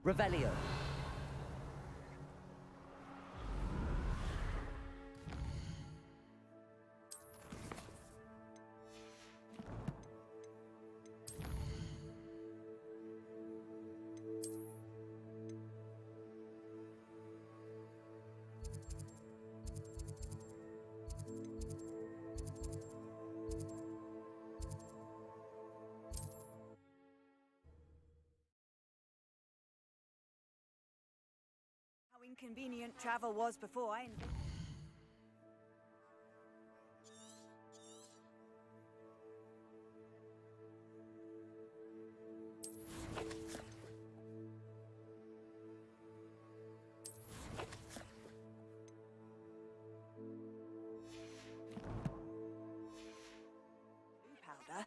Revelio. How inconvenient travel was before I invented. Blue powder.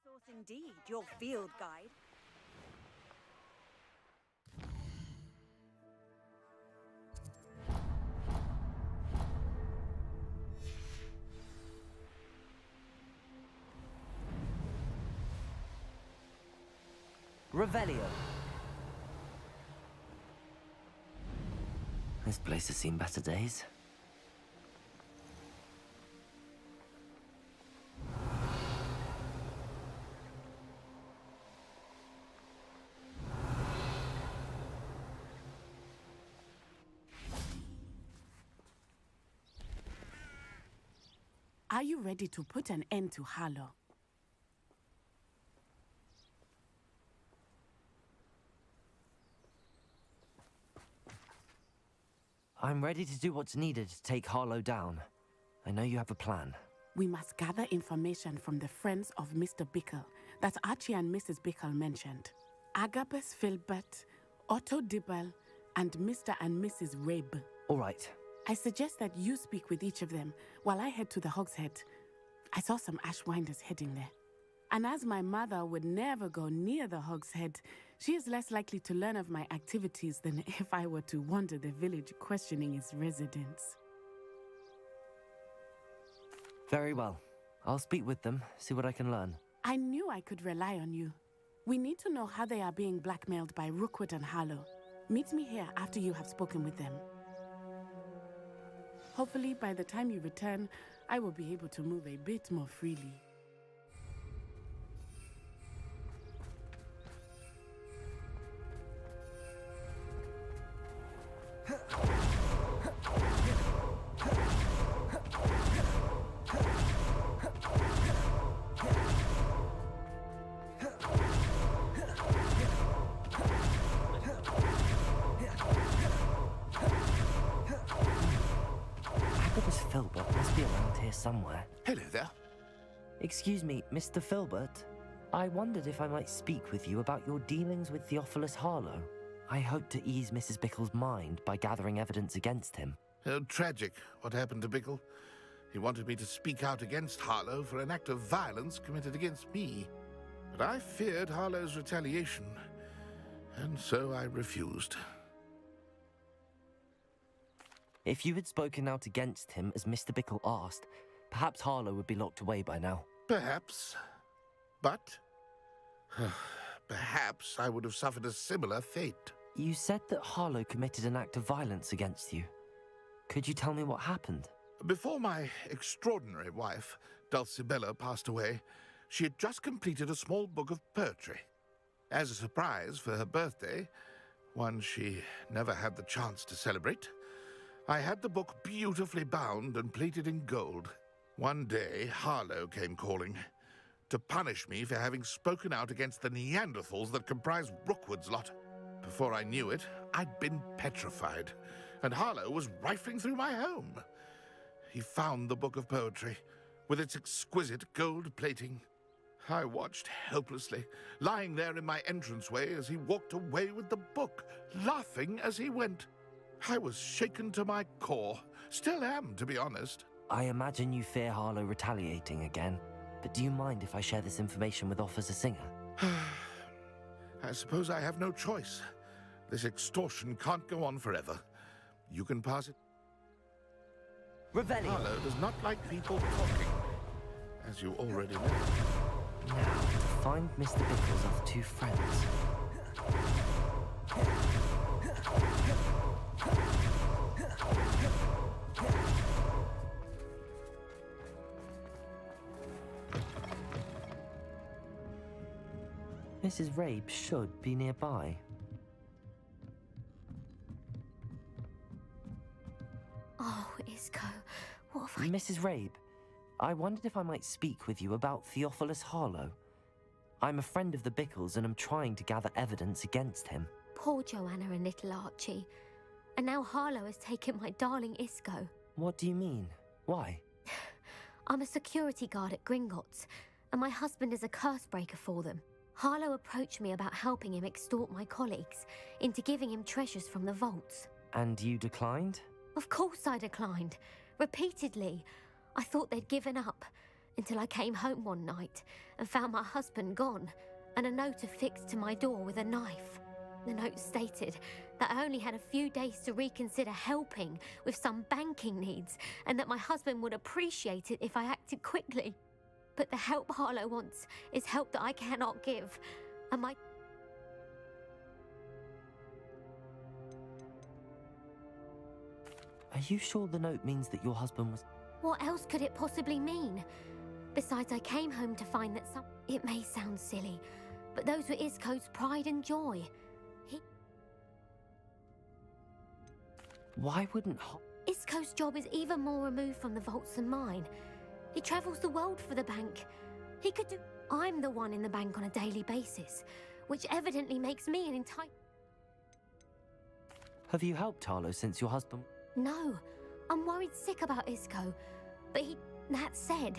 Source indeed, your field guide. Revelio. This place has seen better days. Are you ready to put an end to Harlow? I'm ready to do what's needed to take Harlow down. I know you have a plan. We must gather information from the friends of Mr. Bickle that Archie and Mrs. Bickle mentioned. Agabus Filbert, Otto Dibble, and Mr. and Mrs. Rabe. All right. I suggest that you speak with each of them while I head to the Hogshead. I saw some Ashwinders heading there. And as my mother would never go near the Hogshead, she is less likely to learn of my activities than if I were to wander the village questioning its residents. Very well. I'll speak with them, see what I can learn. I knew I could rely on you. We need to know how they are being blackmailed by Rookwood and Harlow. Meet me here after you have spoken with them. Hopefully, by the time you return, I will be able to move a bit more freely. Agabus Filbert must be around here somewhere. Hello there. Excuse me, Mr. Filbert. I wondered if I might speak with you about your dealings with Theophilus Harlow. I hope to ease Mrs. Bickle's mind by gathering evidence against him. Tragic what happened to Bickle. He wanted me to speak out against Harlow for an act of violence committed against me. But I feared Harlow's retaliation, and so I refused. If you had spoken out against him as Mr. Bickle asked, perhaps Harlow would be locked away by now. Perhaps. But perhaps I would have suffered a similar fate. You said that Harlow committed an act of violence against you. Could you tell me what happened? Before my extraordinary wife, Dulcibella, passed away, She had just completed a small book of poetry. As a surprise for her birthday, one she never had the chance to celebrate, I had the book beautifully bound and plated in gold. One day, Harlow came calling to punish me for having spoken out against the Neanderthals that comprise Rookwood's lot. Before I knew it, I'd been petrified, and Harlow was rifling through my home. He found the book of poetry, with its exquisite gold plating. I watched helplessly, lying there in my entranceway as he walked away with the book, laughing as he went. I was shaken to my core. Still am, to be honest. I imagine you fear Harlow retaliating again, but do you mind if I share this information with Officer Singer? I suppose I have no choice. This extortion can't go on forever. You can pass it. Revelio! Harlow does not like people talking, as you already know. Now, find Mr. Bickle's other two friends. Mrs. Rabe should be nearby. Oh, Isco, what have I... Mrs. Rabe, I wondered if I might speak with you about Theophilus Harlow. I'm a friend of the Bickles and am trying to gather evidence against him. Poor Joanna and little Archie. And now Harlow has taken my darling Isco. What do you mean? Why? I'm a security guard at Gringotts, and my husband is a curse breaker for them. Harlow approached me about helping him extort my colleagues into giving him treasures from the vaults. And you declined? Of course I declined. Repeatedly. I thought they'd given up, until I came home one night and found my husband gone, and a note affixed to my door with a knife. The note stated that I only had a few days to reconsider helping with some banking needs, and that my husband would appreciate it if I acted quickly. But the help Harlow wants is help that I cannot give, and my... Are you sure the note means that your husband was... What else could it possibly mean? Besides, I came home to find that some... It may sound silly, but those were Isco's pride and joy. Why wouldn't... Isco's job is even more removed from the vaults than mine. He travels the world for the bank. He could do... I'm the one in the bank on a daily basis, which evidently makes me an entire... Have you helped Harlow since your husband... No, I'm worried sick about Isco, but he... That said,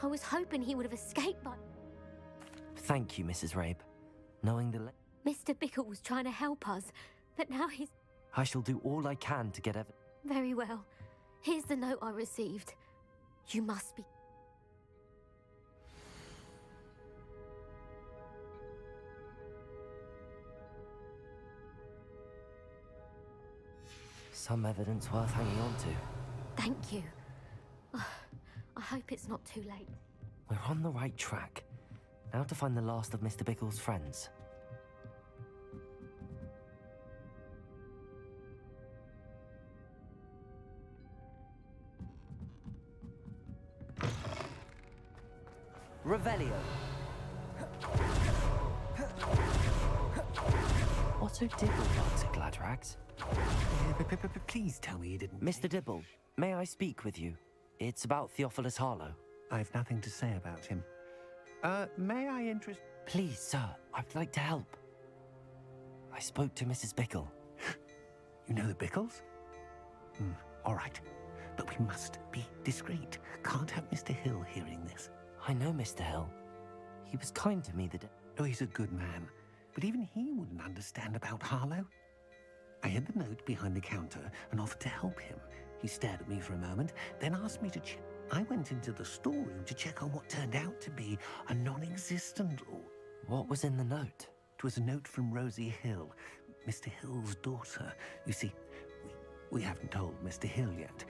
I was hoping he would have escaped by... Thank you, Mrs. Rabe. Knowing the... Mr. Bickle was trying to help us, but now he's... I shall do all I can to get evidence. Very well. Here's the note I received. You must be... Some evidence worth hanging on to. Thank you. I hope it's not too late. We're on the right track. Now to find the last of Mr. Bickle's friends. Revelio. Otto Dibble barks at Gladrags. Please tell me you didn't... Mr. Dibble, may I speak with you? It's about Theophilus Harlow. I've nothing to say about him. May I interest... Please, sir, I'd like to help. I spoke to Mrs. Bickle. You know the Bickles? All right. But we must be discreet. Can't have Mr. Hill hearing this. I know Mr. Hill. He was kind to me the day... Oh, he's a good man. But even he wouldn't understand about Harlow. I hid the note behind the counter and offered to help him. He stared at me for a moment, then asked me to check. I went into the storeroom to check on what turned out to be a non-existent... What was in the note? It was a note from Rosie Hill, Mr. Hill's daughter. You see, we haven't told Mr. Hill yet.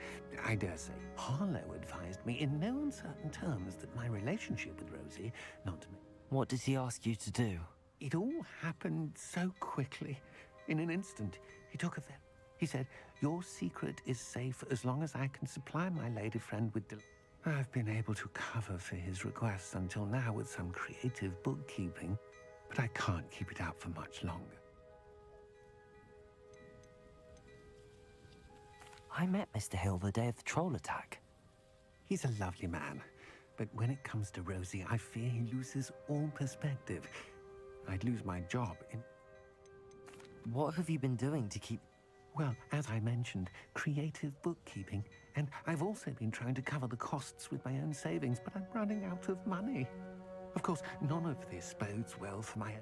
I dare say Harlow advised me in no uncertain terms that my relationship with Rosie, not to me... What did he ask you to do? It all happened so quickly. In an instant, he took a vet. He said, your secret is safe as long as I can supply my lady friend with I've been able to cover for his requests until now with some creative bookkeeping, but I can't keep it up for much longer. I met Mr. Hill the day of the troll attack. He's a lovely man, but when it comes to Rosie, I fear he loses all perspective. I'd lose my job in... What have you been doing to keep... Well, as I mentioned, creative bookkeeping. And I've also been trying to cover the costs with my own savings, but I'm running out of money. Of course, none of this bodes well for my...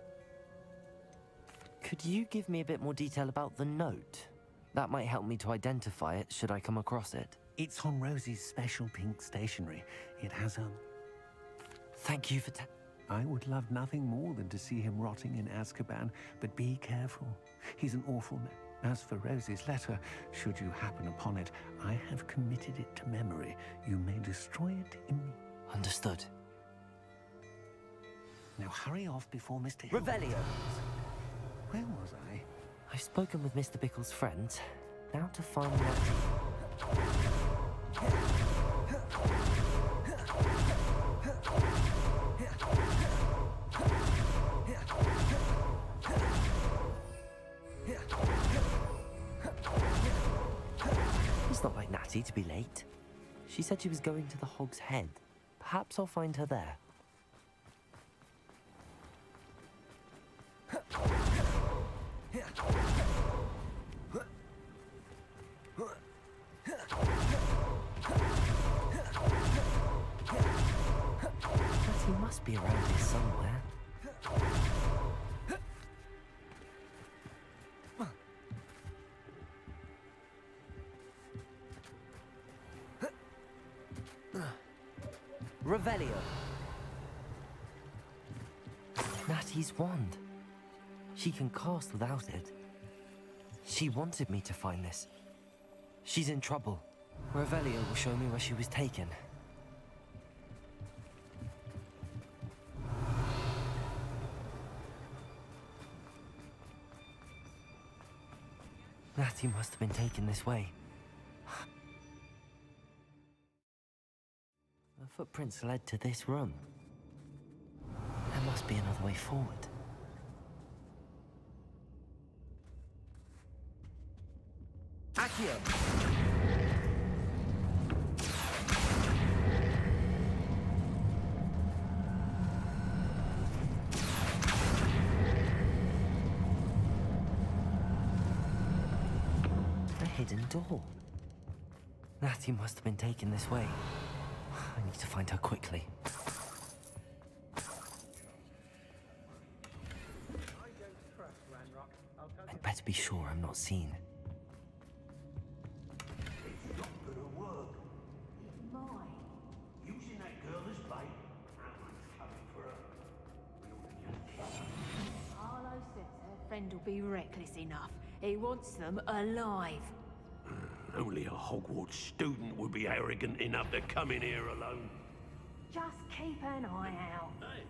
Could you give me a bit more detail about the note? That might help me to identify it, should I come across it. It's on Rosie's special pink stationery. It has a... Thank you for I would love nothing more than to see him rotting in Azkaban, but be careful. He's an awful man. As for Rosie's letter, should you happen upon it, I have committed it to memory. You may destroy it in... Understood. Now hurry off before Mr. Hill... Revelio! Where was I? I've spoken with Mr. Bickle's friends. Now to find that... It's not like Natty to be late. She said she was going to the Hog's Head. Perhaps I'll find her there. Natty must be around here somewhere. Revelio. Natty's wand. She can cast without it. She wanted me to find this. She's in trouble. Revelio will show me where she was taken. Natty must have been taken this way. The footprints led to this room. There must be another way forward. Accio! A hidden door. Natty must have been taken this way. I need to find her quickly. I'd better be sure I'm not seen. It's not gonna work. It's mine. Using that girl as bait. Someone's coming for her. We ought to just kill her. Harlow says her friend will be reckless enough. He wants them alive. Only a Hogwarts student would be arrogant enough to come in here alone. Just keep an eye out. Hey,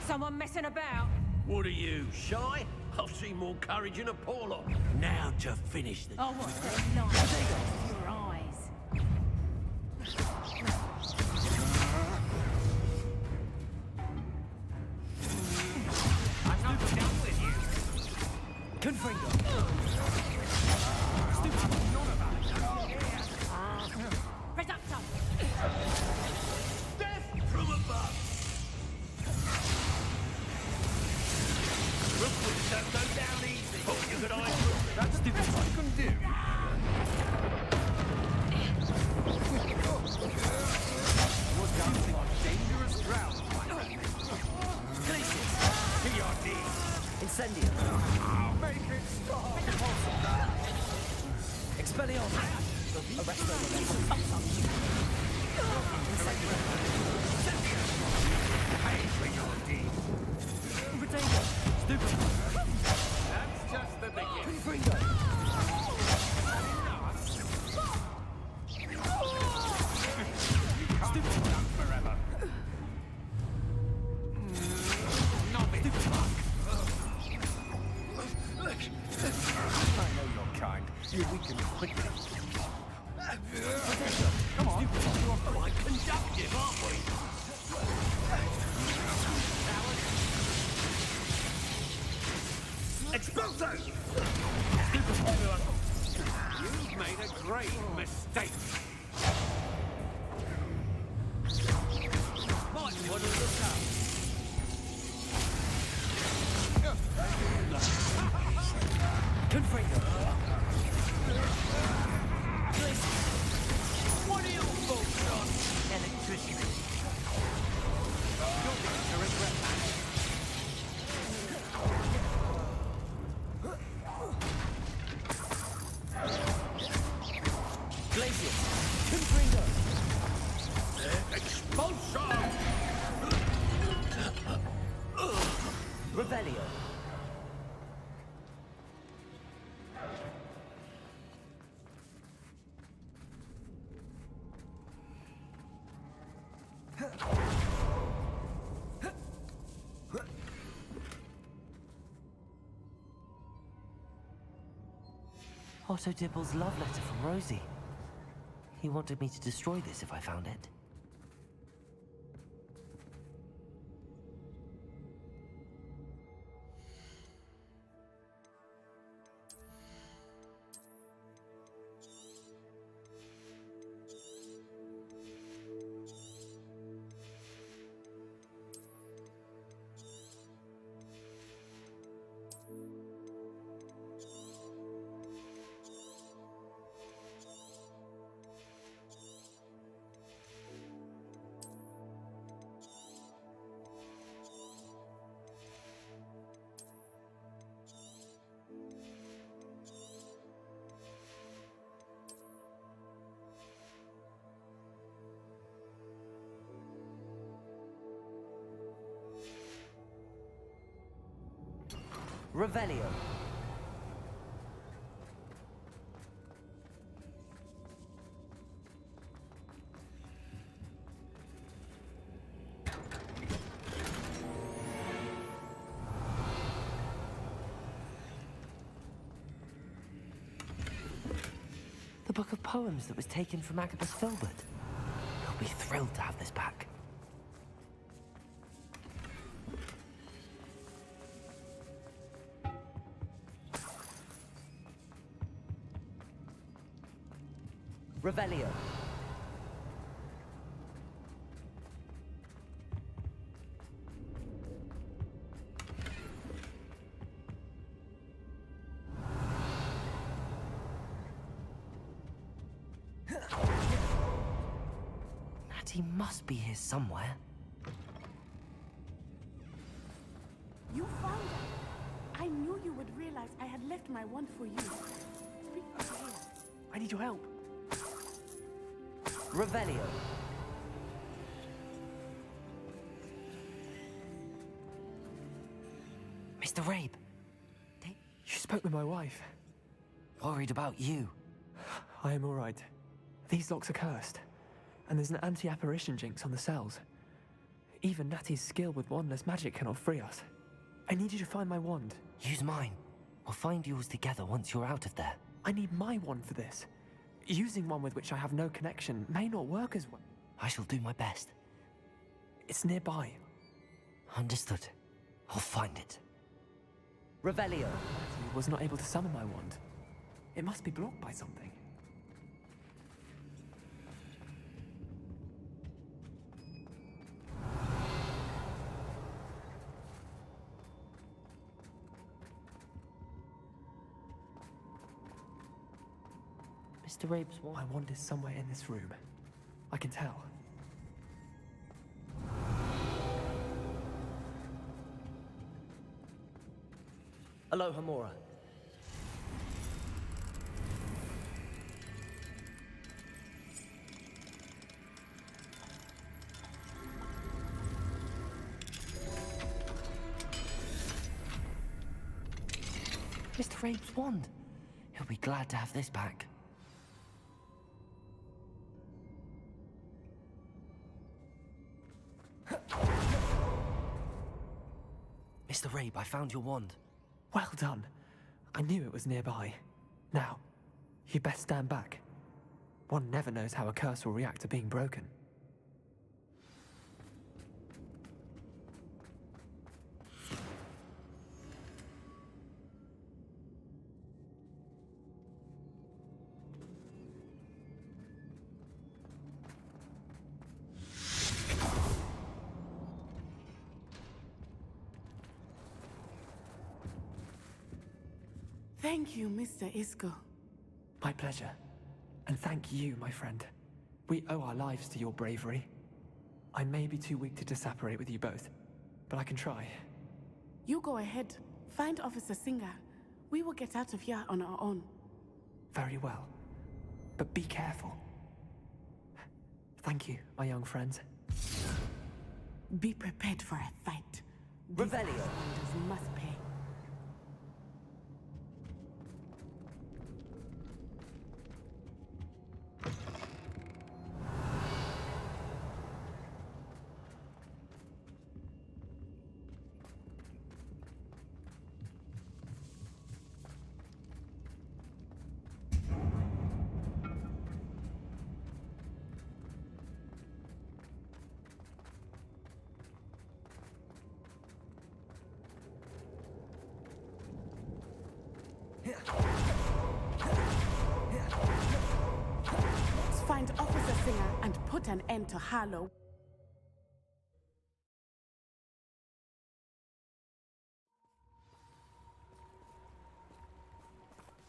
Someone messing about? what are you, shy? I've seen more courage in a poor lot. Now to finish the... Oh, what a light your eyes. I'm not done with you. Confringo! Reducto! Death from above. Rookwood don't go down easy. Thought you could hide from... That's the best I can do. You're dancing on dangerous ground, my friend. Glacius! To your knees. Incendio! Make it stop! Expelliarmus! Arresto momentum. Pay for your deed. Protego! Stupid! That's just the beginning. Confringo! Stupid done forever. Novice fuck. I know you're kind. You weaken quickly. Come on, you're quite conducted. grave mistake. Might want to look out. Confringo! What are you folks on? Electricity. You're going to regret that. Glacius! Confringo! Expulsion! Revelio! Otto Dibble's love letter from Rosie. He wanted me to destroy this if I found it. Revelio. The book of poems that was taken from Agabus Filbert. He'll be thrilled to have this back. Revelio. Natty must be here somewhere. You found it. I knew you would realize I had left my wand for you. Speak for here. I need your help. Revelio. Mr. Rabe. You spoke with my wife. Worried about you. I am all right. These locks are cursed, and there's an anti-apparition jinx on the cells. Even Natty's skill with wandless magic cannot free us. I need you to find my wand. Use mine. We'll find yours together once you're out of there. I need my wand for this. Using one with which I have no connection may not work as well. I shall do my best. It's nearby. Understood. I'll find it. Revelio. Natty was not able to summon my wand. It must be blocked by something. Mr. Rabe's wand. My wand is somewhere in this room. I can tell. Aloha, Mora. Mr. Rabe's wand. He'll be glad to have this back. Mr. Rabe, I found your wand. Well done. I knew it was nearby. Now, you best stand back. One never knows how a curse will react to being broken. Thank you, Mr. Isco. My pleasure. And thank you, my friend. We owe our lives to your bravery. I may be too weak to disapparate with you both, but I can try. You go ahead. Find Officer Singer. We will get out of here on our own. Very well. But be careful. Thank you, my young friends. Be prepared for a fight. Revelio. These Ashwinders must pay. Let's find Officer Singer and put an end to Harlow.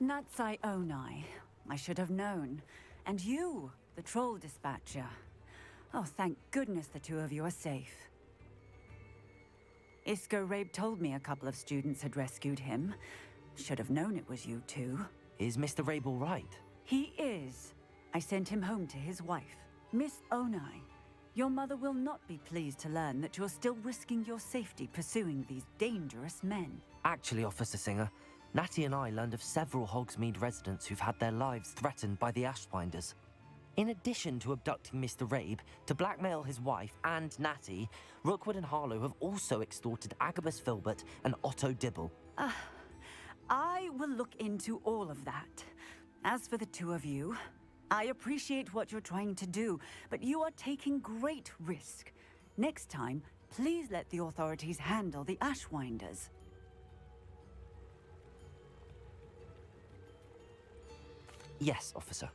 Natsai Onai. I should have known. And you, the troll dispatcher. Oh, thank goodness the two of you are safe. Isco Rabe told me a couple of students had rescued him. Should have known it was you two. Is Mr. Rabe all right? He is. I sent him home to his wife. Miss Onai, your mother will not be pleased to learn that you're still risking your safety pursuing these dangerous men. Actually, Officer Singer, Natty and I learned of several Hogsmeade residents who've had their lives threatened by the Ashwinders. In addition to abducting Mr. Rabe to blackmail his wife and Natty, Rookwood and Harlow have also extorted Agabus Filbert and Otto Dibble. I will look into all of that. As for the two of you, I appreciate what you're trying to do, but you are taking great risk. Next time, please let the authorities handle the Ashwinders. Yes, officer.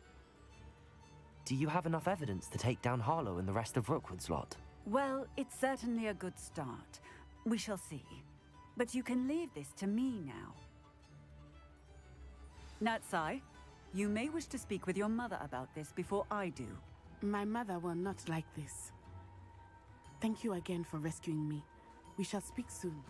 Do you have enough evidence to take down Harlow and the rest of Rookwood's lot? Well, it's certainly a good start. We shall see. But you can leave this to me now. Natsai, you may wish to speak with your mother about this before I do. My mother will not like this. Thank you again for rescuing me. We shall speak soon.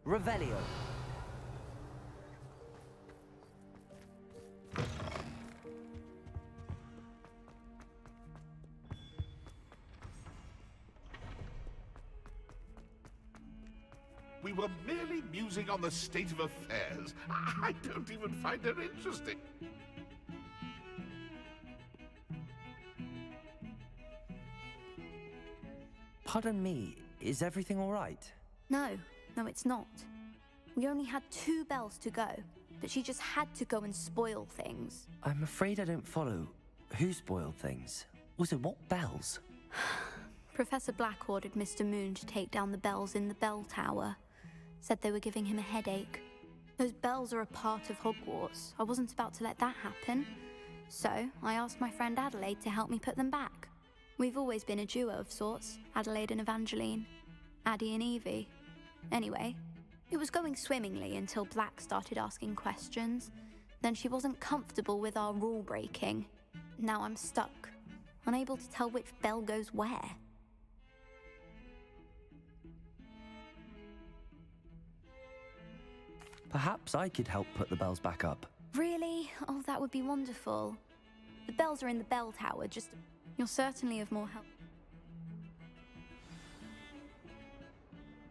Revelio. We were merely musing on the state of affairs. I don't even find her interesting. Pardon me, is everything all right? No, it's not. We only had 2 bells to go, but she just had to go and spoil things. I'm afraid I don't follow. Who spoiled things? Also, what bells? Professor Black ordered Mr. Moon to take down the bells in the bell tower. Said they were giving him a headache. Those bells are a part of Hogwarts. I wasn't about to let that happen. So, I asked my friend Adelaide to help me put them back. We've always been a duo of sorts, Adelaide and Evangeline. Addie and Evie. Anyway, it was going swimmingly until Black started asking questions. Then she wasn't comfortable with our rule breaking. now I'm stuck, unable to tell which bell goes where. Perhaps I could help put the bells back up. Really? Oh, that would be wonderful. The bells are in the bell tower, just... You're certainly of more help.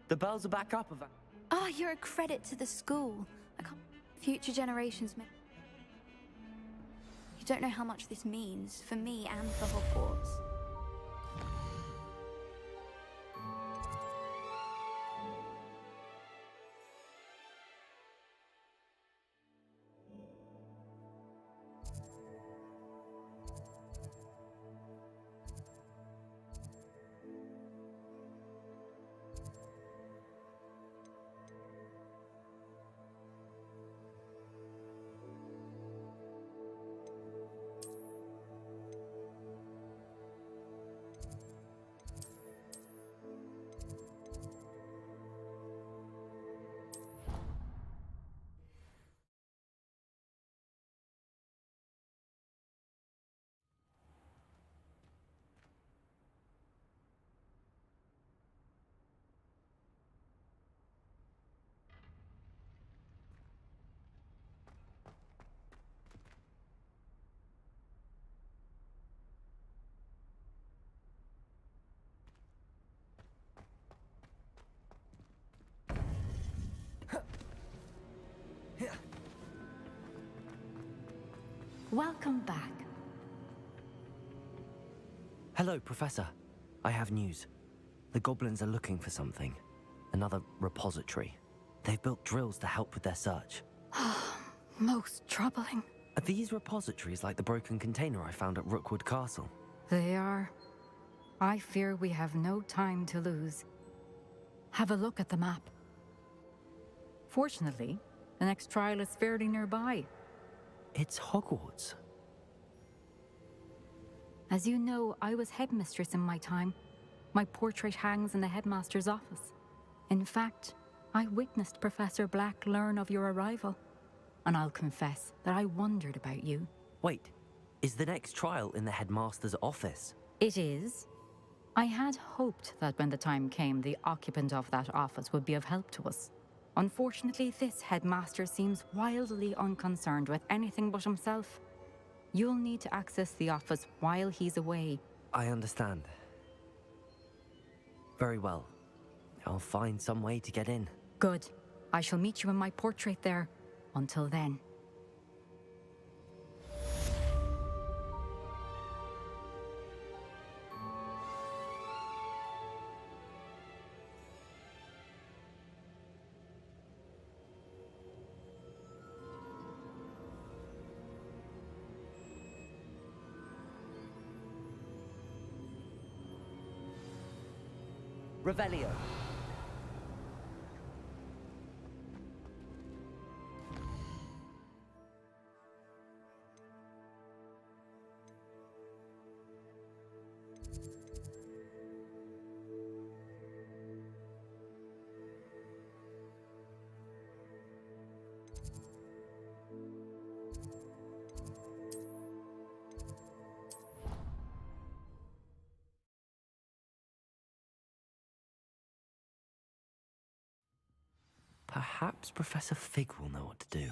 The bells are back up, Ah, you're a credit to the school. I can't... Future generations may... You don't know how much this means, for me and for Hogwarts. Welcome back. Hello, Professor. I have news. The goblins are looking for something. Another repository. They've built drills to help with their search. Most troubling. Are these repositories like the broken container I found at Rookwood Castle? They are. I fear we have no time to lose. Have a look at the map. Fortunately, the next trial is fairly nearby. It's Hogwarts. As you know, I was headmistress in my time. My portrait hangs in the headmaster's office. In fact, I witnessed Professor Black learn of your arrival. And I'll confess that I wondered about you. Wait, is the next trial in the headmaster's office? It is. I had hoped that when the time came, the occupant of that office would be of help to us. Unfortunately, this headmaster seems wildly unconcerned with anything but himself. You'll need to access the office while he's away. I understand. Very well. I'll find some way to get in. Good. I shall meet you in my portrait there. Until then. Revelio. Perhaps Professor Fig will know what to do.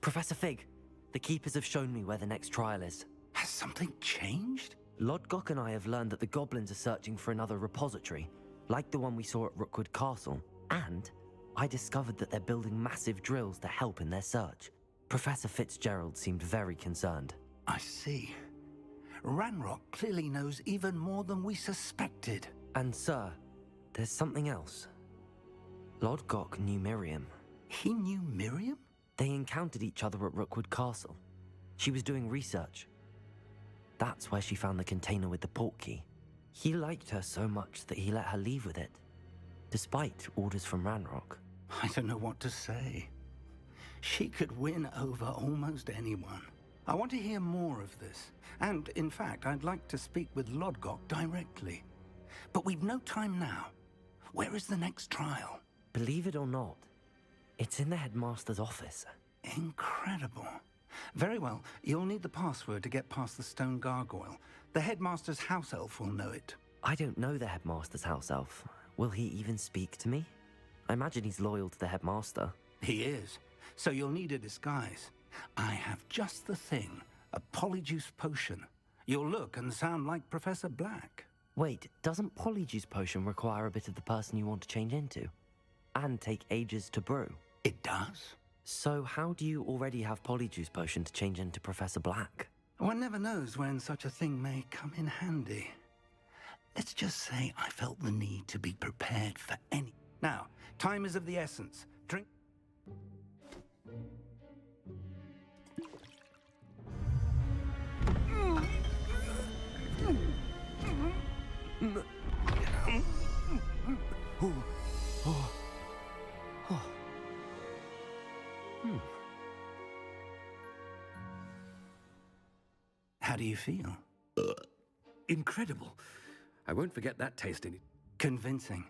Professor Fig, the Keepers have shown me where the next trial is. Has something changed? Lodgok and I have learned that the goblins are searching for another repository, like the one we saw at Rookwood Castle, and I discovered that they're building massive drills to help in their search. Professor Fitzgerald seemed very concerned. I see. Ranrock clearly knows even more than we suspected. And sir, there's something else. Lodgok knew Miriam. He knew Miriam? They encountered each other at Rookwood Castle. She was doing research. That's where she found the container with the portkey. He liked her so much that he let her leave with it, despite orders from Ranrock. I don't know what to say. She could win over almost anyone. I want to hear more of this. And, in fact, I'd like to speak with Lodgok directly. But we've no time now. Where is the next trial? Believe it or not, it's in the headmaster's office. Incredible. Very well, you'll need the password to get past the stone gargoyle. The headmaster's house elf will know it. I don't know the headmaster's house elf. Will he even speak to me? I imagine he's loyal to the headmaster. He is. So you'll need a disguise. I have just the thing. A polyjuice potion. You'll look and sound like Professor Black. Wait, doesn't Polyjuice Potion require a bit of the person you want to change into? And take ages to brew? It does. So how do you already have Polyjuice Potion to change into Professor Black? One never knows when such a thing may come in handy. Let's just say I felt the need to be prepared for any... Now, time is of the essence. Drink... How do you feel? Incredible. I won't forget that taste in it. Convincing.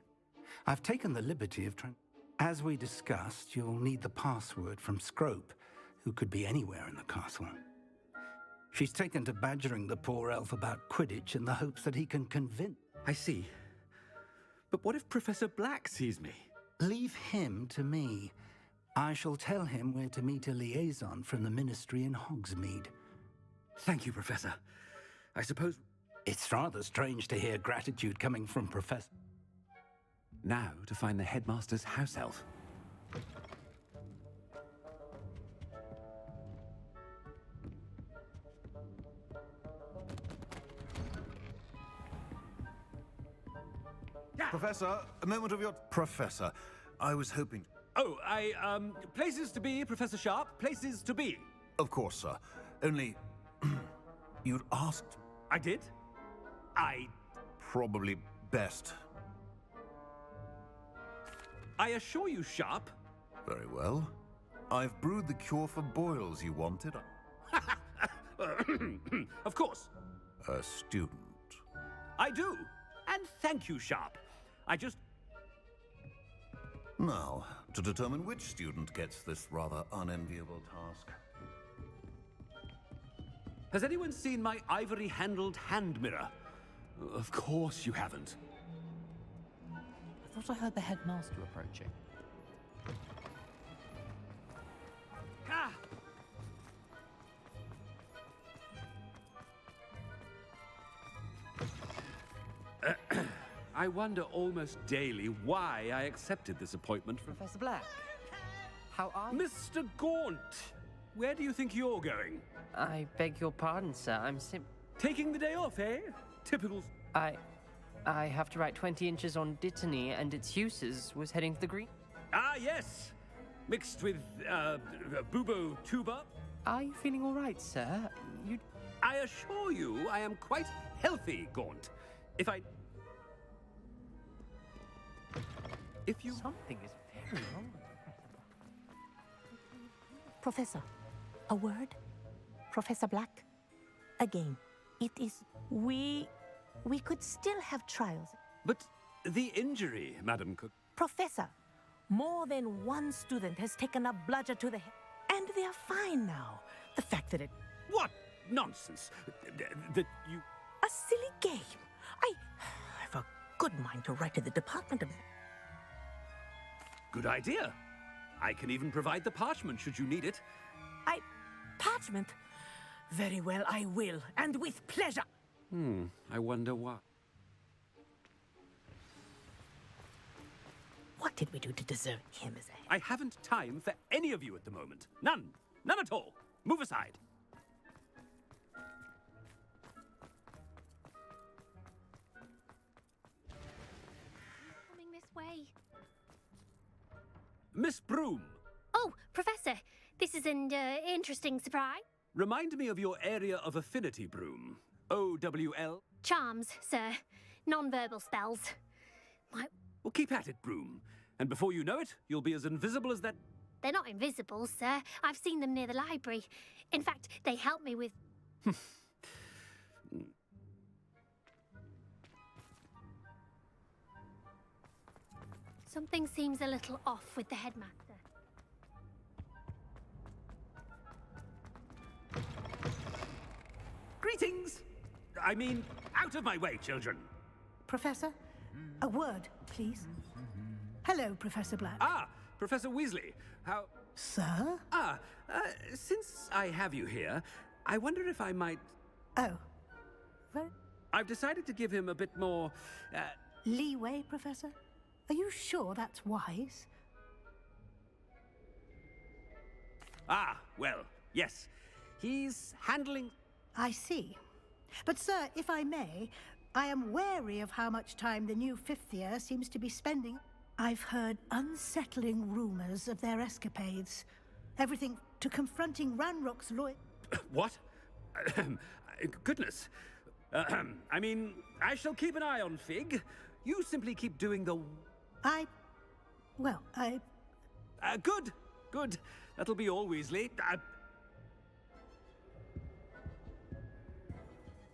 I've taken the liberty of trying... As we discussed, you'll need the password from Scrope, who could be anywhere in the castle. She's taken to badgering the poor elf about Quidditch in the hopes that he can convince... I see. But what if Professor Black sees me? Leave him to me. I shall tell him where to meet a liaison from the Ministry in Hogsmeade. Thank you, Professor. I suppose... It's rather strange to hear gratitude coming from Professor... Now to find the headmaster's house elf. Professor, a moment of your... Professor, I was hoping... Oh, places to be, Professor Sharp. Places to be. Of course, sir. Only... you'd asked... I did? Probably best. I assure you, Sharp. Very well. I've brewed the cure for boils you wanted. Of course. A student. I do. And thank you, Sharp. I just... Now, to determine which student gets this rather unenviable task. Has anyone seen my ivory-handled hand mirror? Of course you haven't. I thought I heard the headmaster approaching. Ah! I wonder almost daily why I accepted this appointment from... Professor Black, how are you? Mr. Gaunt! Where do you think you're going? I beg your pardon, sir. I'm Taking the day off, eh? Typical... I have to write 20 inches on Dittany and its uses. Was heading to the green... Ah, yes! Mixed with, bubo tuba. Are you feeling all right, sir? I assure you I am quite healthy, Gaunt. If you... Something is very wrong. Professor, a word? Professor Black? Again, it is... We could still have trials. But the injury, Madam Cook... Professor, more than one student has taken a bludger to the head. And they are fine now. The fact that it... What nonsense! That you... A silly game. I've a good mind to write to the Department of... Good idea. I can even provide the parchment should you need it. Parchment? Very well, I will, and with pleasure. I wonder why. What did we do to deserve him as a... I haven't time for any of you at the moment. None. None at all. Move aside. Coming this way. Miss Broom, Oh, Professor, this is an interesting surprise. remind me of your area of affinity, Broom. OWL? Charms, sir. Non-verbal spells. Well, keep at it, Broom. And before you know it, you'll be as invisible as that... They're not invisible, sir. I've seen them near the library. In fact, they helped me with... Something seems a little off with the headmaster. Greetings! I mean, out of my way, children. Professor, a word, please. Hello, Professor Black. Ah, Professor Weasley. How... Sir? Since I have you here, I wonder if I might... Oh. I've decided to give him a bit more... Leeway, Professor? Are you sure that's wise? Ah, well, yes. He's handling... I see. But, sir, if I may, I am wary of how much time the new fifth year seems to be spending. I've heard unsettling rumors of their escapades. Everything to confronting Ranrock's lawyer... What? Goodness. I mean, I shall keep an eye on Fig. You simply keep doing the... Good. Good. That'll be all, Weasley.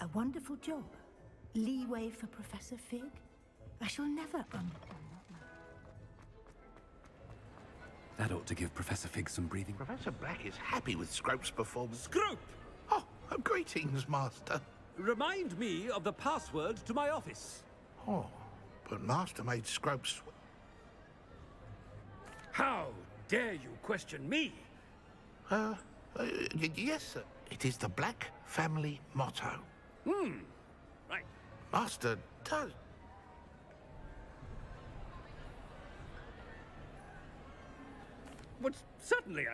A wonderful job. Leeway for Professor Fig? I shall never That ought to give Professor Fig some breathing. Professor Black is happy with Scrope's performance. Scrope! Oh, greetings, Master. Remind me of the password to my office. Oh, but Master made Scrope's... How dare you question me? Yes, sir. It is the Black family motto. Right. Master does... But certainly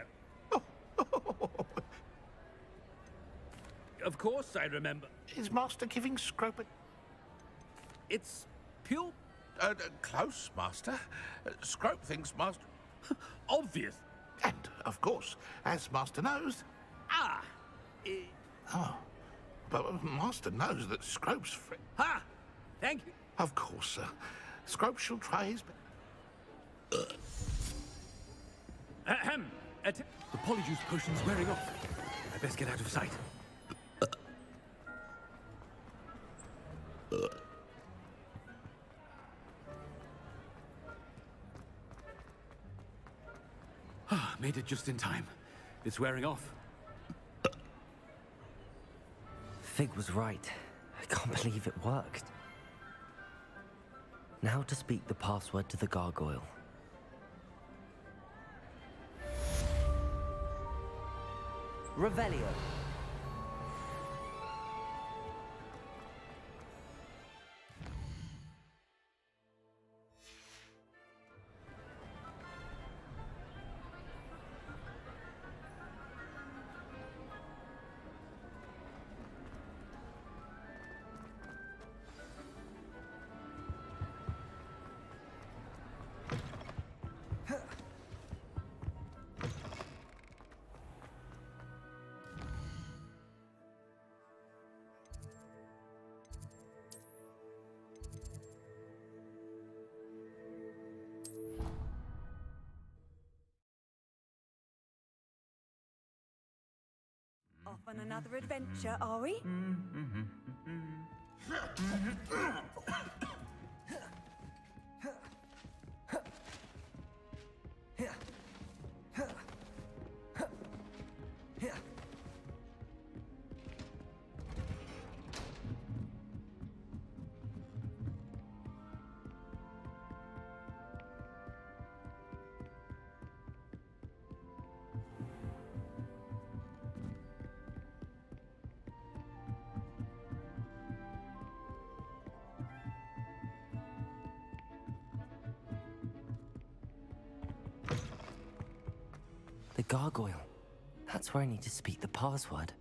Of course I remember. Is Master giving Scrope a... It's pure... close, Master. Scrope thinks Master... Obvious. And, of course, as Master knows... But Master knows that Scrope's friend... Thank you. Of course, sir. Scrope shall try his best. The polyjuice potion's wearing off. I best get out of sight. Made it just in time. It's wearing off. Fig was right. I can't believe it worked. Now to speak the password to the gargoyle. Revelio. Off on another adventure, are we? The gargoyle. That's where I need to speak the password.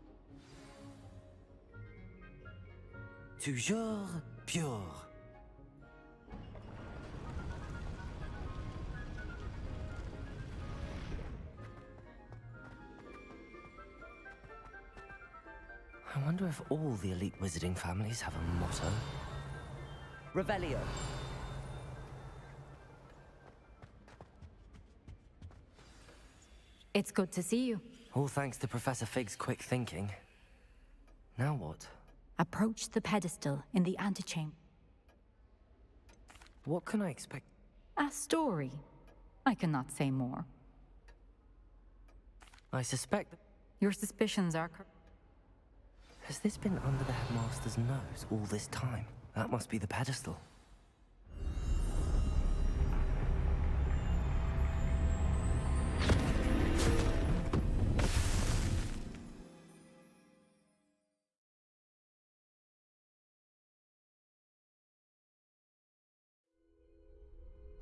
Toujours pure. I wonder if all the elite wizarding families have a motto. Revelio. It's good to see you. All thanks to Professor Fig's quick thinking. Now what? Approach the pedestal in the antechamber. What can I expect? A story. I cannot say more. I suspect... Your suspicions are correct. Has this been under the headmaster's nose all this time? That must be the pedestal.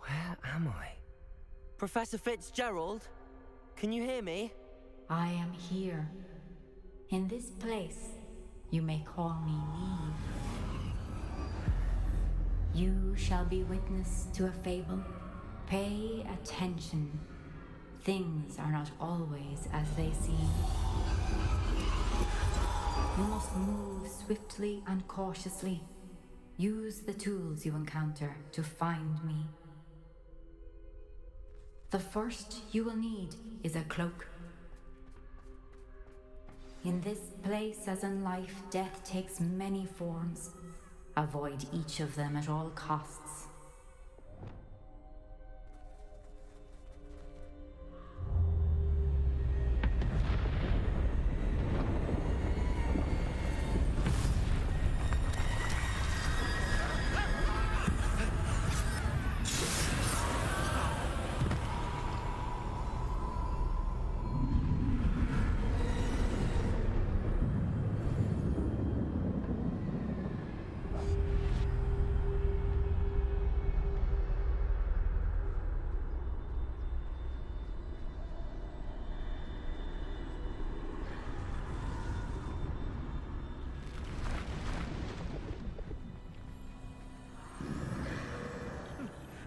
Where am I? Professor Fitzgerald? Can you hear me? I am here. In this place, you may call me Neve. You shall be witness to a fable. Pay attention. Things are not always as they seem. You must move swiftly and cautiously. Use the tools you encounter to find me. The first you will need is a cloak. In this place, as in life, death takes many forms. Avoid each of them at all costs.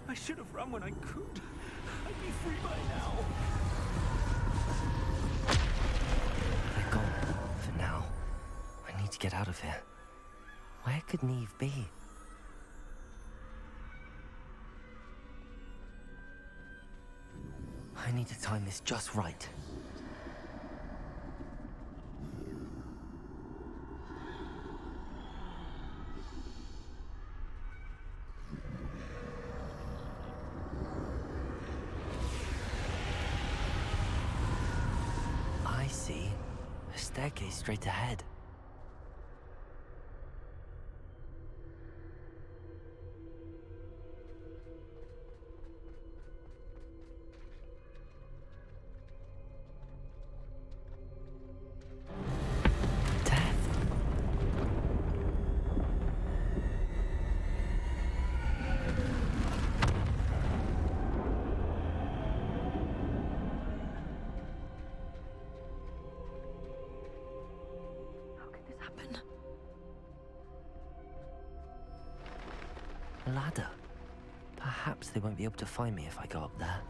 I should have run when I could. I'd be free by now. They're gone. For now. I need to get out of here. Where could Neve be? I need to time this just right. I see. A staircase straight ahead. A ladder. Perhaps they won't be able to find me if I go up there.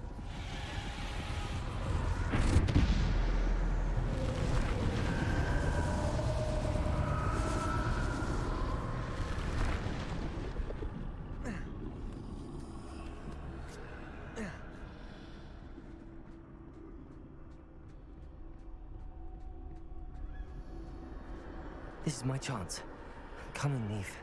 This is my chance. I'm coming, Neve.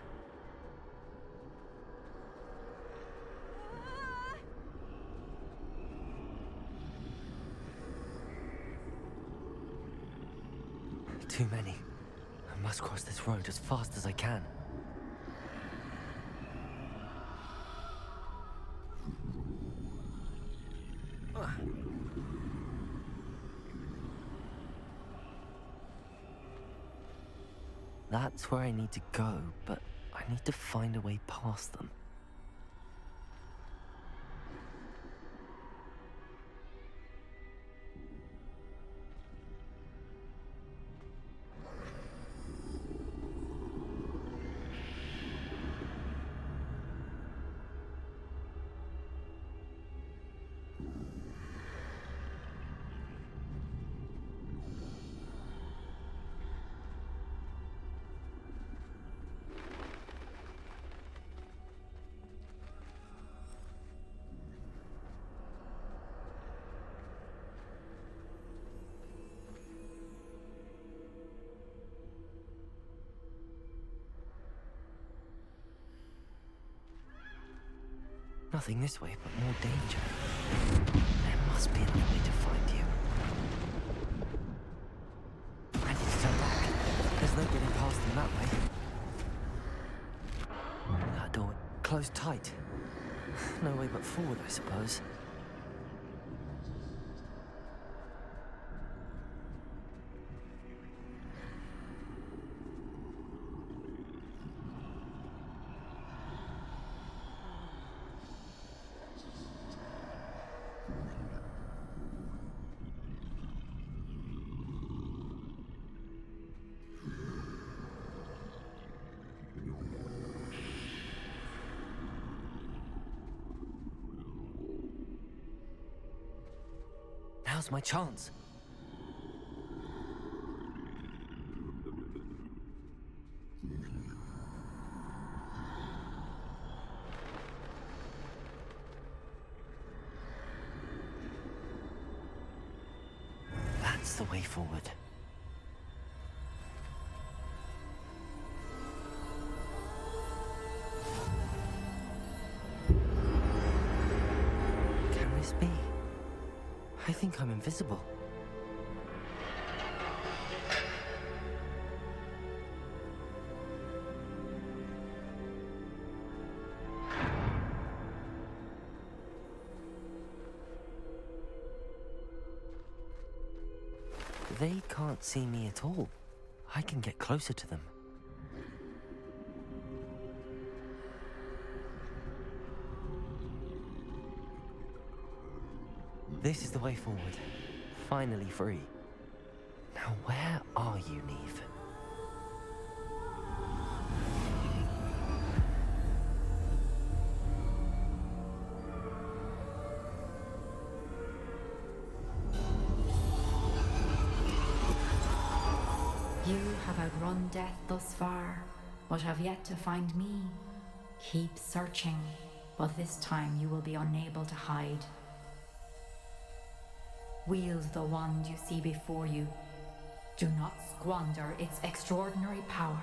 Too many. I must cross this road as fast as I can. That's where I need to go, but I need to find a way past them. nothing this way but more danger. There must be another way to find you. I need to turn back. There's no getting past them that way. That door closed tight. No way but forward, I suppose. Now's my chance. That's the way forward. Can this be? I think I'm invisible. They can't see me at all. I can get closer to them. This is the way forward. Finally free. Now where are you, Neve? You have outrun death thus far, but have yet to find me. Keep searching, but this time you will be unable to hide. Wield the wand you see before you. Do not squander its extraordinary power.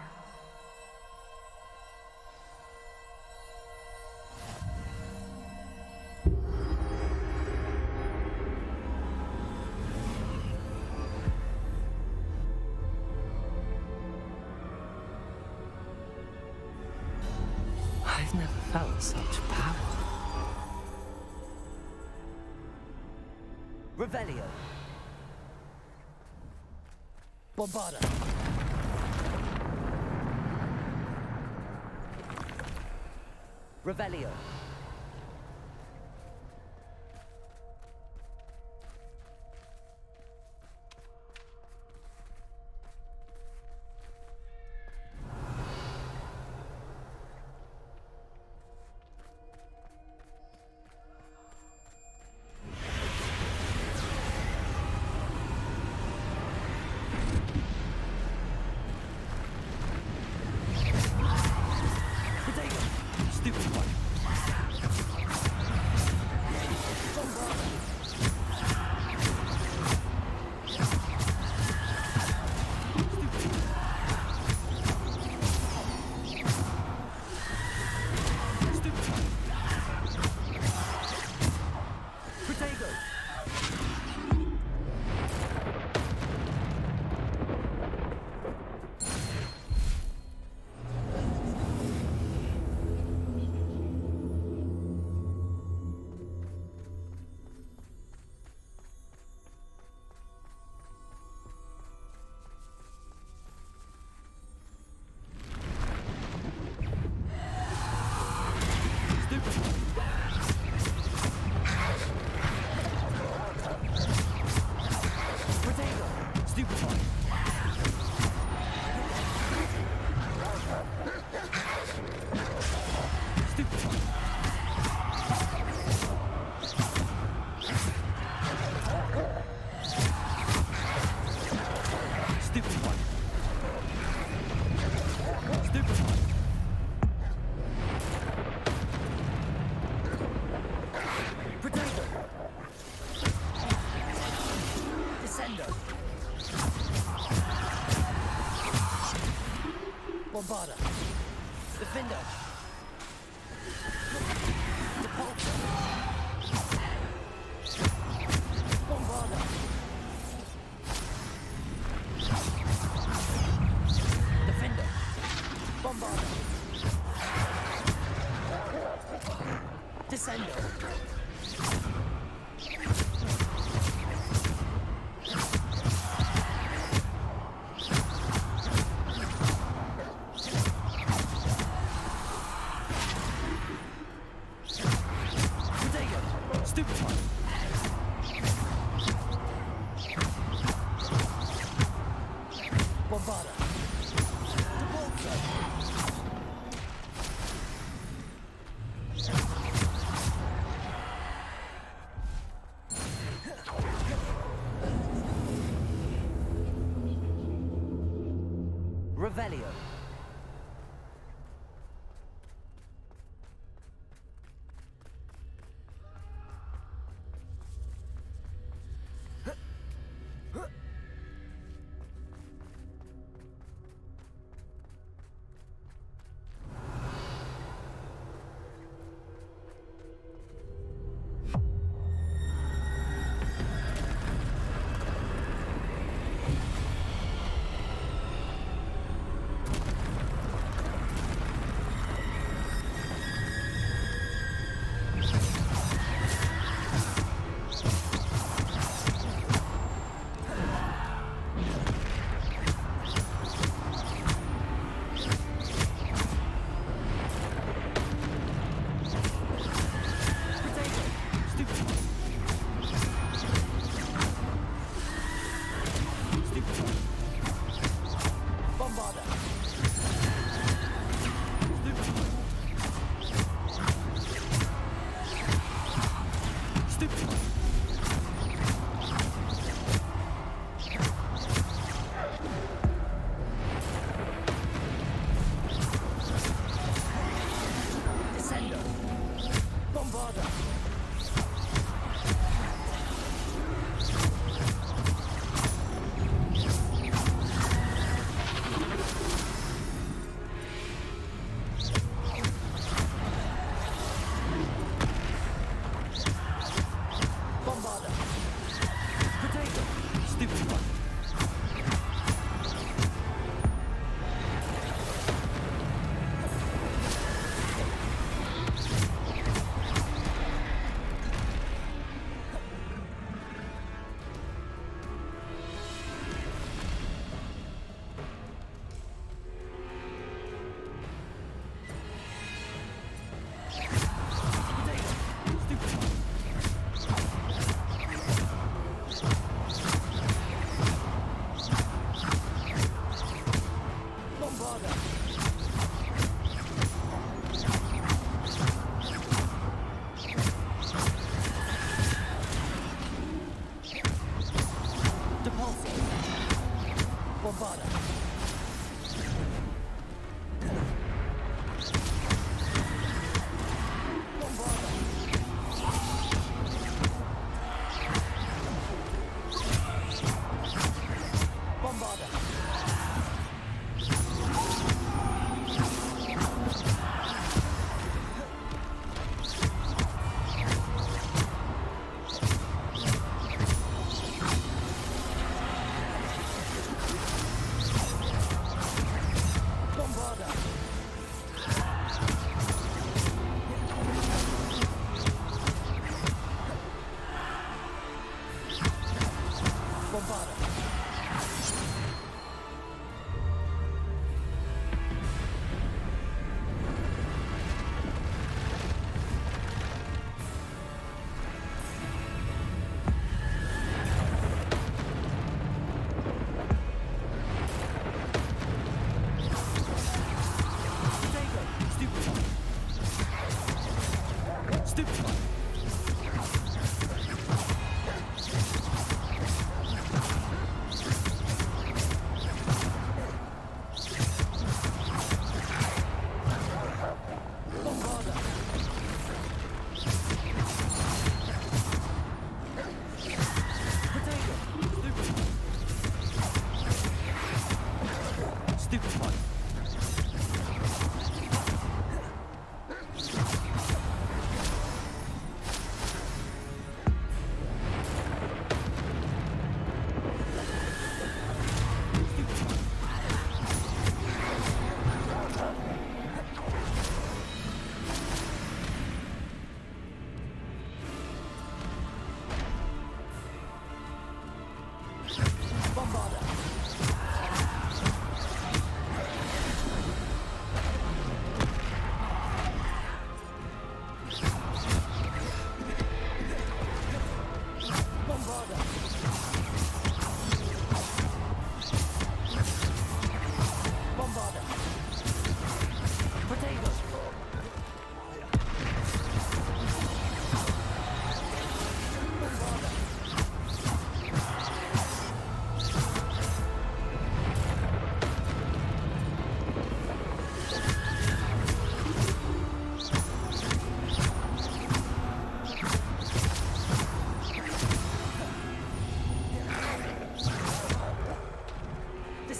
I've never felt such power. Revelio. Bombarda. Revelio. Bombarda. Defender. Repulsor. Descendo. Revelio.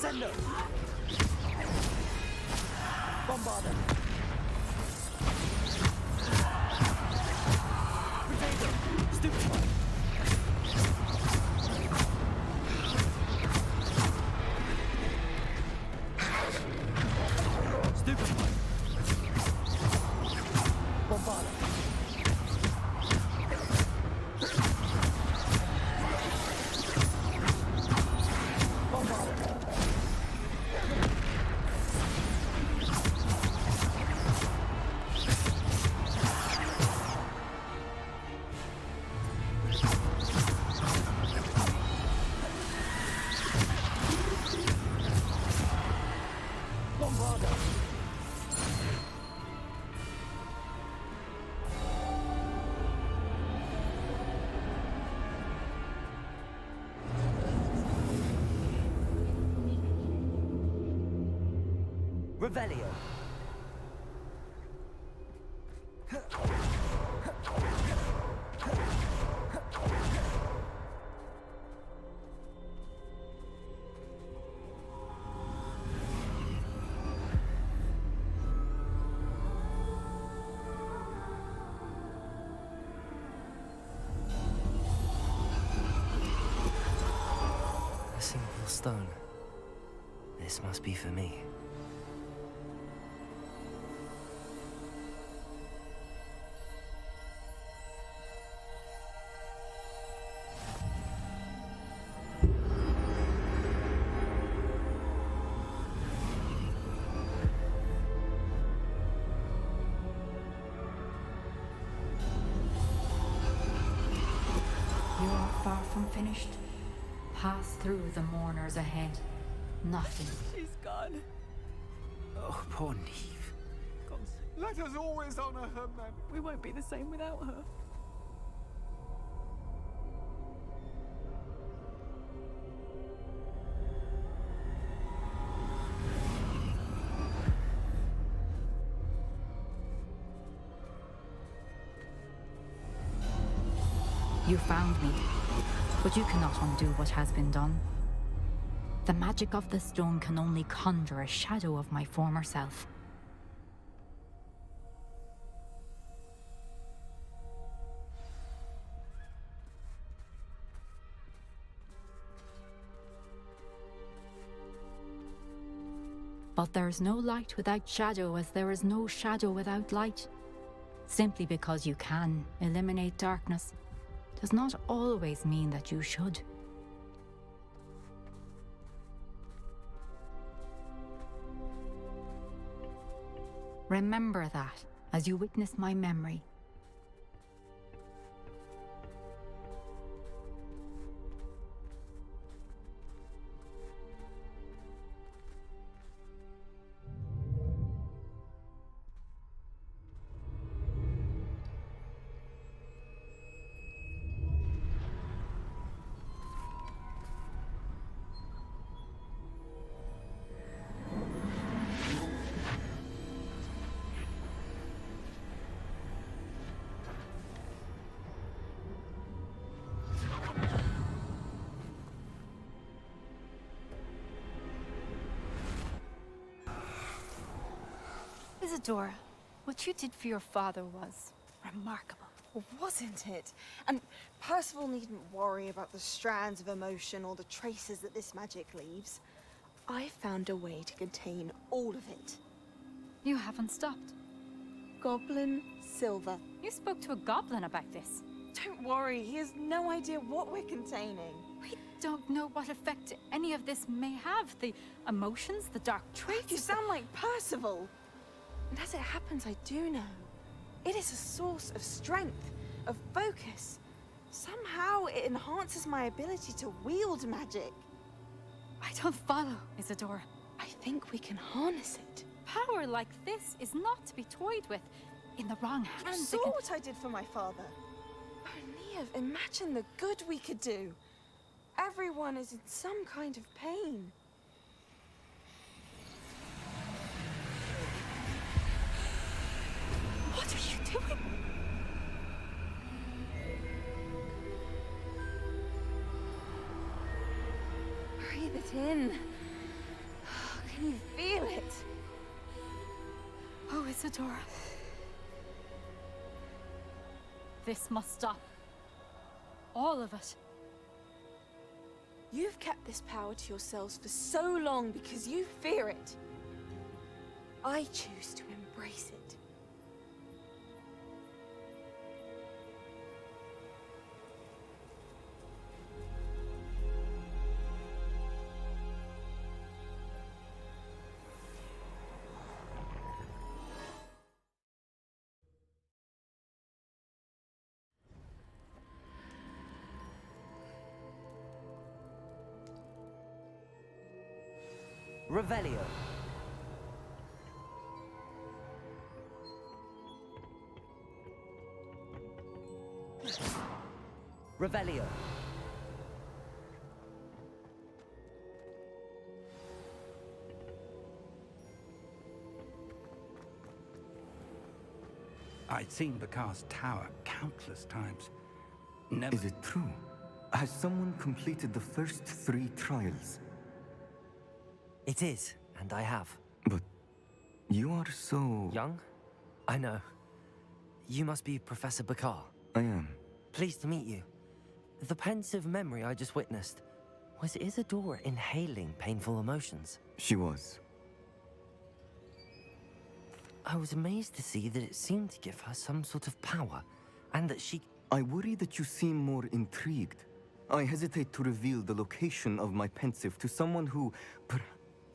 Incendio! Bombarda! Potato! Stupefy! Stupefy! Bombarda! Revelio. A simple stone. This must be for me. You are far from finished. Pass through the mourners ahead. Nothing. She's gone. Oh, poor Neve. Gods, let us always honor her memory. We won't be the same without her. You found me, but you cannot undo what has been done. The magic of the stone can only conjure a shadow of my former self. But there is no light without shadow, as there is no shadow without light. Simply because you can eliminate darkness does not always mean that you should. Remember that as you witness my memory. Isadora, what you did for your father was remarkable. Well, wasn't it? And Percival needn't worry about the strands of emotion or the traces that this magic leaves. I found a way to contain all of it. You haven't stopped. Goblin Silver. You spoke to a goblin about this. Don't worry, he has no idea what we're containing. We don't know what effect any of this may have. The emotions, the dark traits. You sound like Percival. And as it happens, I do know. It is a source of strength, of focus. Somehow it enhances my ability to wield magic. I don't follow, Isadora. I think we can harness it. Power like this is not to be toyed with. In the wrong hands, You saw what I did for my father. Oh, Neve, imagine the good we could do. Everyone is in some kind of pain. What are you doing? Breathe it in. Can you feel it? Oh, Isadora. This must stop. All of it. You've kept this power to yourselves for so long because you fear it. I choose to embrace it. Revelio. Revelio. I'd seen Bakar's tower countless times. Never... Is it true? Has someone completed the first 3 trials? It is, and I have. But you are so... Young? I know. You must be Professor Bakar. I am. Pleased to meet you. The pensive memory I just witnessed, was Isadora inhaling painful emotions? She was. I was amazed to see that it seemed to give her some sort of power, and that she... I worry that you seem more intrigued. I hesitate to reveal the location of my pensive to someone who...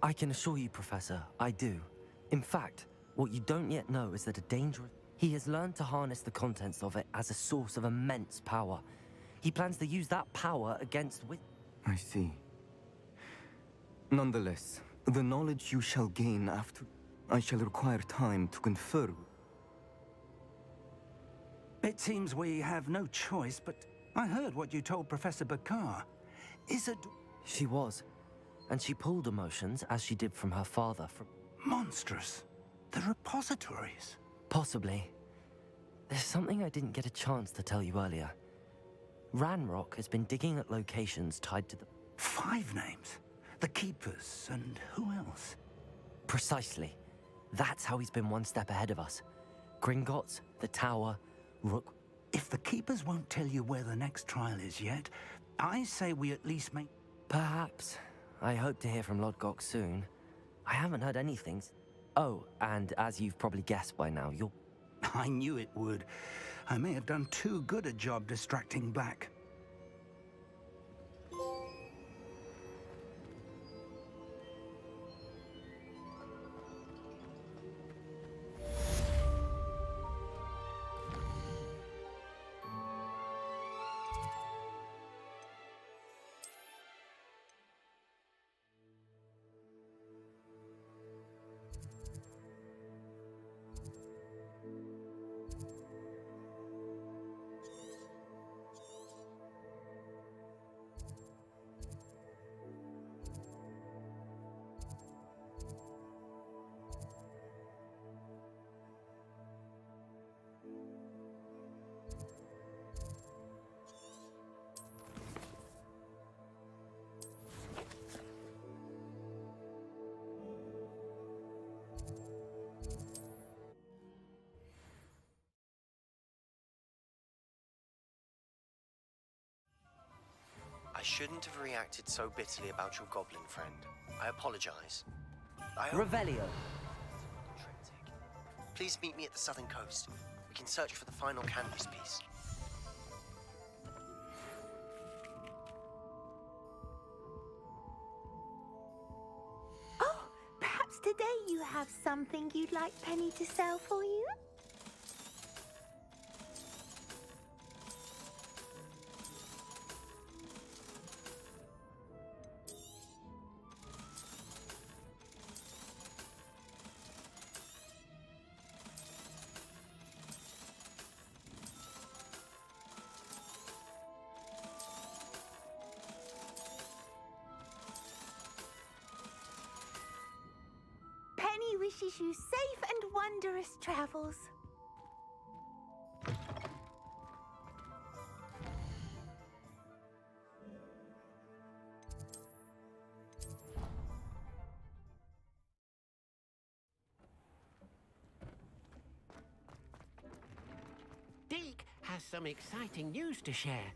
I can assure you, Professor, I do. In fact, what you don't yet know is that a dangerous... He has learned to harness the contents of it as a source of immense power. He plans to use that power against... I see. Nonetheless, the knowledge you shall gain after... I shall require time to confer. It seems we have no choice, but I heard what you told Professor Bakar. She was. And she pulled emotions, as she did from her father, from... Monstrous. The repositories. Possibly. There's something I didn't get a chance to tell you earlier. Ranrock has been digging at locations tied to the... 5 names? The Keepers, and who else? Precisely. That's how he's been one step ahead of us. Gringotts, the Tower, Rook... If the Keepers won't tell you where the next trial is yet, I say we at least make... Perhaps. I hope to hear from Lodgok soon. I haven't heard anything. Oh, and as you've probably guessed by now, you're... I knew it would. I may have done too good a job distracting Black. I shouldn't have reacted so bitterly about your goblin friend. I apologize. Revelio. Please meet me at the southern coast. We can search for the final canvas piece. Oh, perhaps today you have something you'd like Penny to sell for you? Penny wishes you safe and wondrous travels. has some exciting news to share.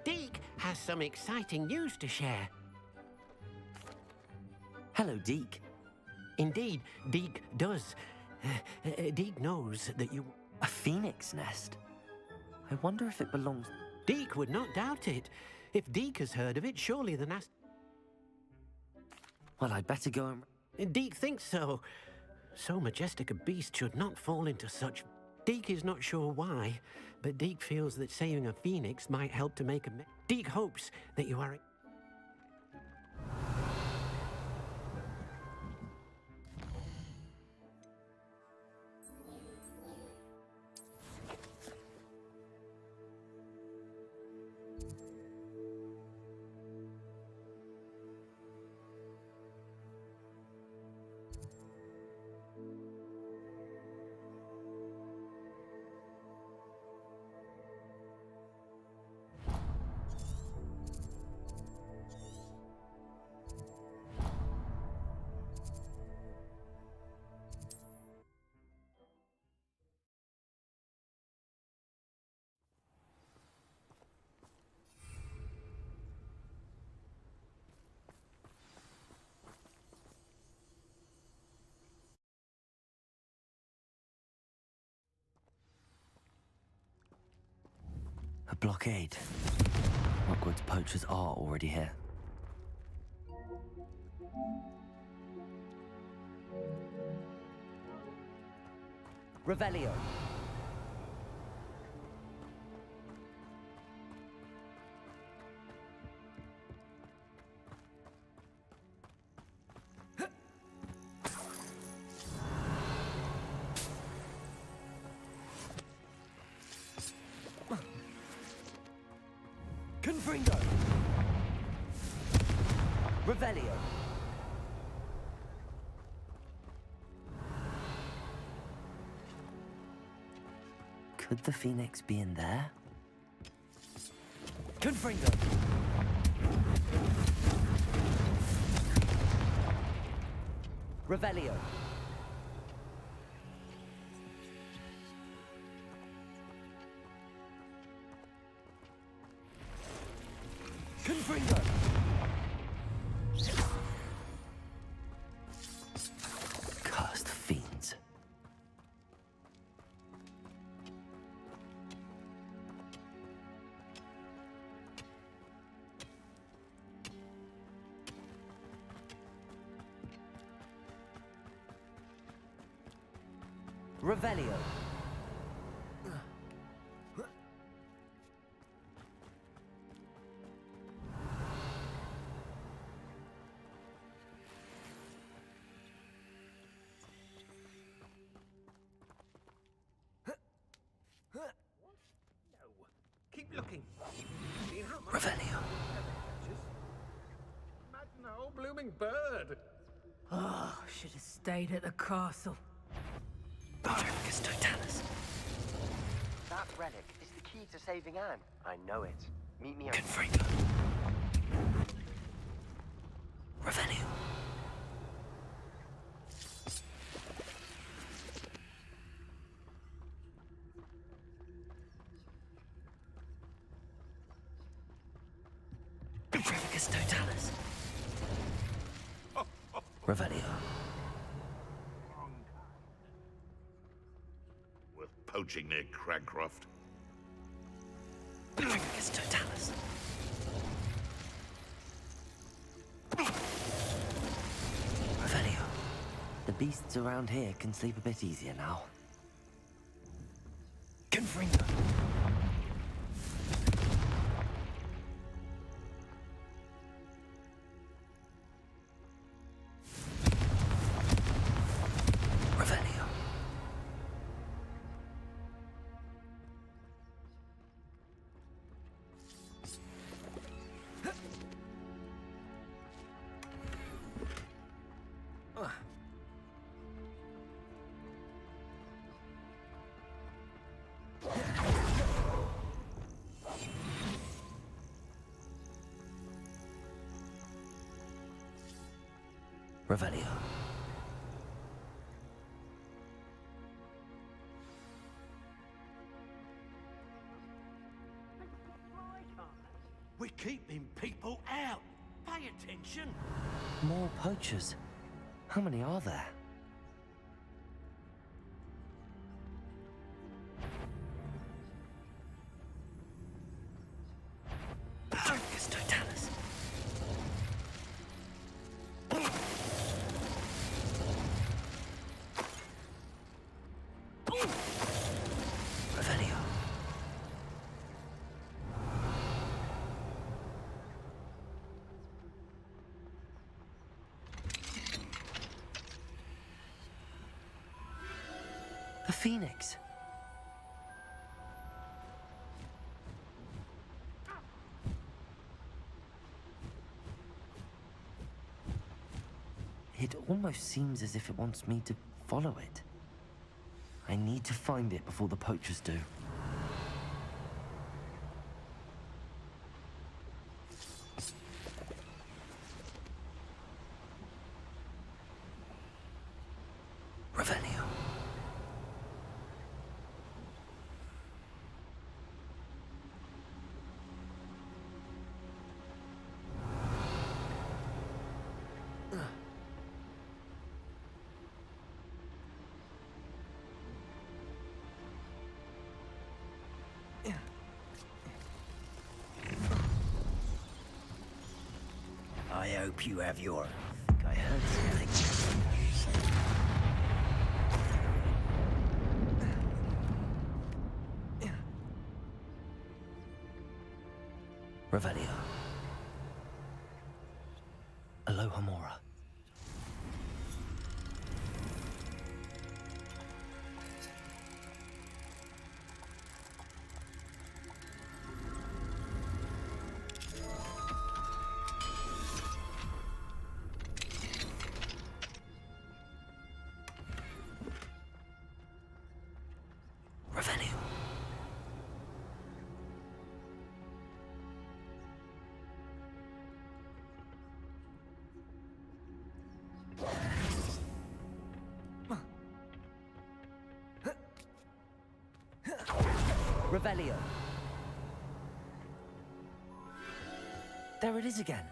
Deke has some exciting news to share. Hello, Deke. Indeed, Deke does. Deke knows that you... A phoenix nest? I wonder if it belongs... Deke would not doubt it. If Deke has heard of it, surely the nest... Well, I'd better go and... Deke thinks so. So majestic a beast should not fall into such... Deke is not sure why, but Deke feels that saving a phoenix might help to make a... Deke hopes that you are... A blockade. Hogwarts poachers are already here. Revelio. Confringo! Revelio! Could the phoenix be in there? Confringo! Revelio! Confringo! Cursed fiends. Revelio. Keep looking. Revelio. Imagine a whole blooming bird. Oh, should have stayed at the castle. Patricus Totalis. That relic is the key to saving Anne. I know it. Meet me at... Confringo. Revelio. Patricus Totalis. Revelio. Worth poaching near Cragcroft. Patricus Totalis. Revelio. The beasts around here can sleep a bit easier now. Confringo. Revelio. Revelio. We're keeping people out. Pay attention. More poachers. How many are there? phoenix. It almost seems as if it wants me to follow it. I need to find it before the poachers do. Revelio. I hope you have your... I heard something. Revelio. Aloha Mora. Revelio. Revelio. There it is again.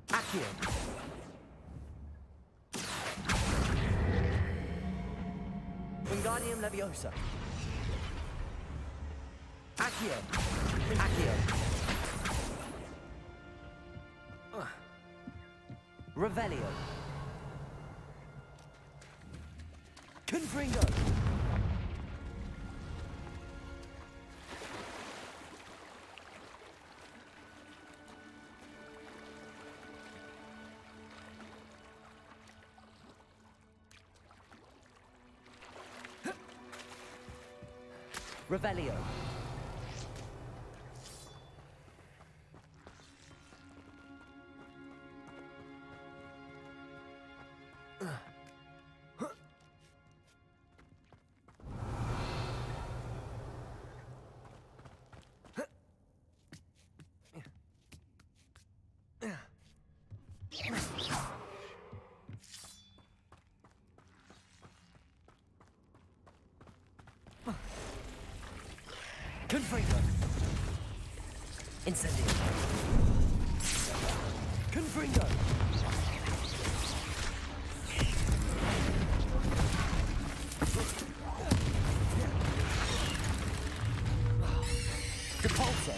Accio. Wingardium Leviosa. Accio. Accio. Revelio. Confringo. Revelio. Confringo. Incendio. Confringo. Depulso.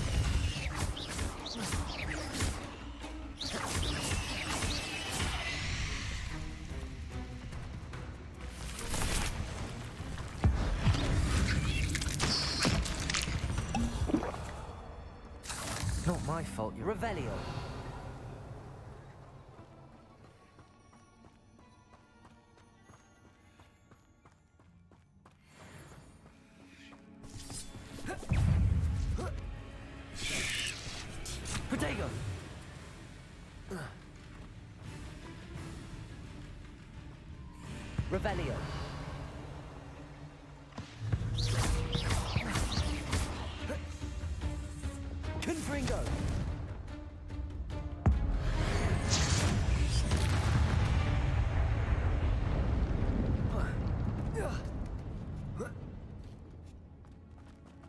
Not my fault, you're Revelio. Protego. Revelio. Confringo.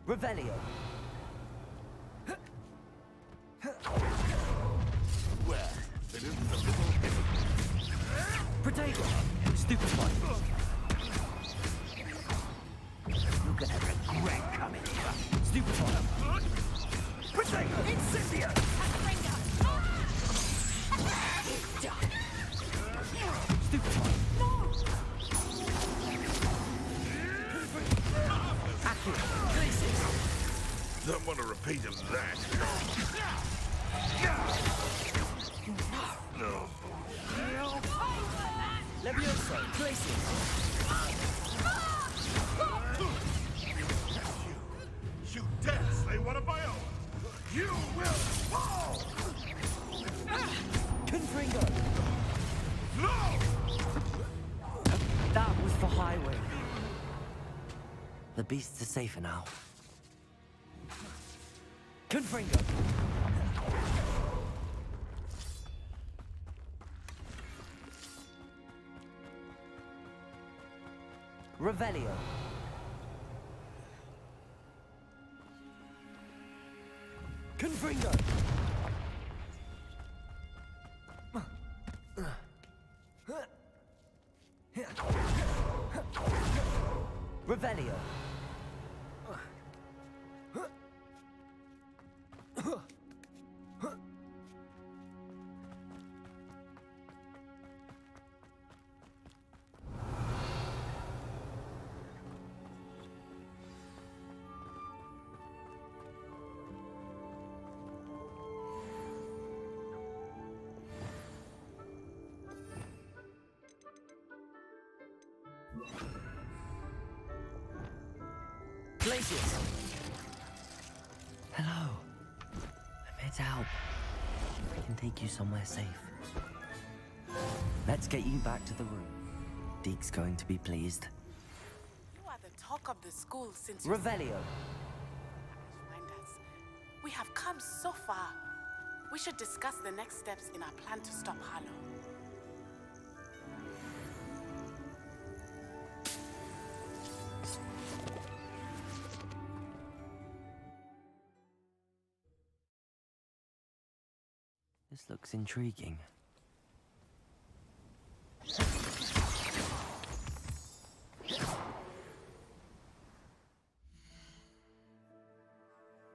Revelio. Well, it isn't a little heavy. Protego. Stupefy. You're gonna regret coming here. Stupefy. Protego. Incendio. Stupefy. Don't want a repeat of that. Levioso, places. You dare slay one of my own! You will fall! Confringo! No! That was for highway. The beasts are safer now. Confringo! Revelio. Confringo! Revelio. Glacius! Hello. I'm here to help. I can take you somewhere safe. Let's get you back to the room. Deke's going to be pleased. You are the talk of the school since Revelio. We have come so far. We should discuss the next steps in our plan to stop Harlow. This looks intriguing.